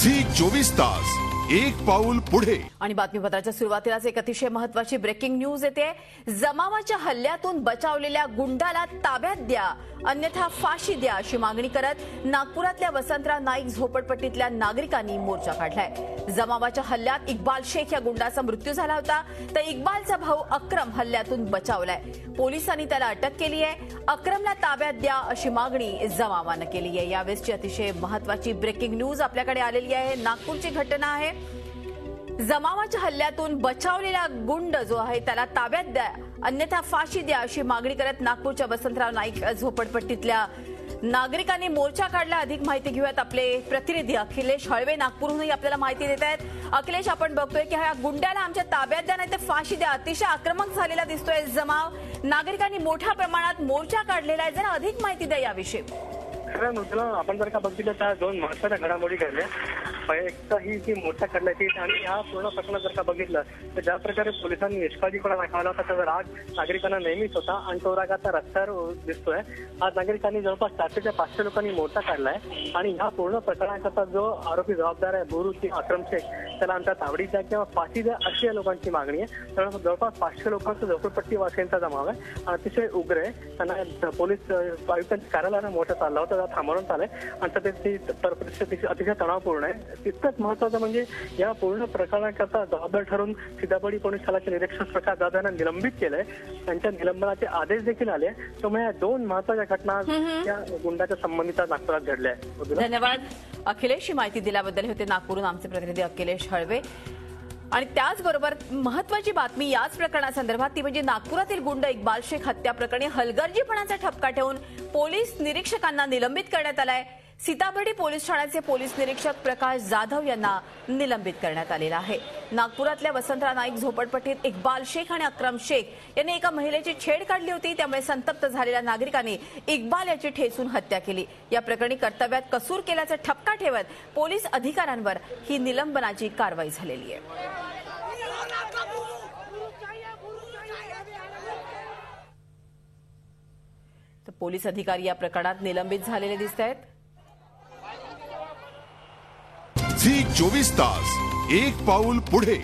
Zee 24 तास एक पाऊल पुढे। आणि बातमीपत्राच्या सुरुवातीलाच एक अतिशय महत्त्वाची ब्रेकिंग न्यूज येते। जमावाच्या हल्ल्यातून बचावलेल्या गुंडाला ताब्यात द्या, अन्यथा फाशी द्या अशी मागणी करत नागपुरातल्या वसंतराव नाईक झोपडपट्टीतल्या नागरिकांनी मोर्चा काढलाय। जमावाच्या हल्ल्यात इक्बाल शेख या गुंडाचा मृत्यू झाला होता, तर इक्बालचा भाऊ अक्रम हल्ल्यातून बचावलाय। पोलिसांनी त्याला अटक केली आहे। अक्रमला ताब्यात द्या अशी मागणी जमावानं केली आहे। यावेळेसची अतिशय महत्त्वाची ब्रेकिंग न्यूज आपल्याकडे आलेली आहे। नागपूरची घटना आहे। जमावाच्या हल्ल्यातून बचावलेला गुंड जो आहे त्याला ताब्यात द्या, अन्यथा फाशी द्या अशी मागणी करत नागपूरच्या वसंतराव नाईक झोपडपट्टीतल्या नागरिकांनी मोर्चा काढला। अधिक माहिती घेऊयात, आपले प्रतिनिधी अखिलेश हळवे नागपूरहूनही आपल्याला माहिती देत आहेत। अखिलेश, आपण बघतोय की ह्या गुंड्याला आमच्या ताब्यात द्या नाही तर फाशी द्या, अतिशय आक्रमक झालेला दिसतोय जमाव। नागरिकांनी मोठ्या प्रमाणात मोर्चा काढलेला आहे, जरा अधिक माहिती द्या याविषयी। खरं म्हटलं आपण जर का बघितलं तर दोन महत्त्वाच्या घडामोडी घडल्या। एक तर ही जी मोर्चा काढण्याची आणि ह्या पूर्ण प्रकरण जर का बघितलं तर ज्या प्रकारे पोलिसांनी निष्काळजीपणा दाखवला होता त्याचा राग नागरिकांना नेहमीच होता आणि तो राग आता रस्त्यावर दिसतोय। आज नागरिकांनी जवळपास 400 ते 500 लोकांनी मोर्चा काढलाय आणि ह्या पूर्ण प्रकरणाकरता जो आरोपी जबाबदार आहे बुरू किंवा अक्रम शेख त्याला आमच्या तावडीत द्या किंवा फाशी द्या अशी या लोकांची मागणी आहे। तर जवळपास 500 लोकांचा झोपडपट्टी वासियांचा जमाव आहे, अतिशय उग्र आहे। त्यांना पोलीस आयुक्तांच्या कार्यालयानं मोर्चा चालला होता, थांबवण्यात आलंय आणि त्याची परिस्थिती अतिशय तणावपूर्ण आहे। तितकंच महत्वाचं म्हणजे या पूर्ण प्रकरणाकरता जबाबदार ठरून सीताबर्डी पोलीस ठाण्याचे निरीक्षक प्रकाश जाधव यांना निलंबित केलंय। त्यांच्या निलंबनाचे आदेश देखील आले। त्यामुळे या दोन महत्वाच्या घटना या गुंडाच्या संबंधित नागपुरात घडल्या आहेत। धन्यवाद अखिलेश, ही माहिती दिल्याबद्दल। होते नागपूरहून आमचे प्रतिनिधी अखिलेश हळवे। आणि त्याचबरोबर महत्त्वाची बातमी याच प्रकरणासंदर्भात ती म्हणजे नागपुरातील गुंड इक्बाल शेख हत्या प्रकरणी हलगर्जीपणाचा ठपका ठेवून पोलीस निरीक्षकांना निलंबित करण्यात आलाय। सीताबर्डी पोलीस ठाण्याचे पोलीस निरीक्षक प्रकाश जाधव यांना निलंबित करण्यात आलेला आहे। नागपुरातल्या वसंतराव नाईक झोपडपट्टीत इक्बाल शेख आणि अक्रम शेख यांनी एका महिलेची छेड काढली होती, त्यामुळे संतप्त झालेल्या नागरिकांनी इक्बाल याची ठेचून हत्या केली। या प्रकरणी कर्तव्यात कसूर केल्याचा ठपका ठेवत पोलीस अधिकाऱ्यांवर ही निलंबनाची कारवाई झालेली आहे। तर पोलीस अधिकारी या प्रकरणात निलंबित झालेले दिसत आहेत। झी 24 तास एक पाऊल पुढे।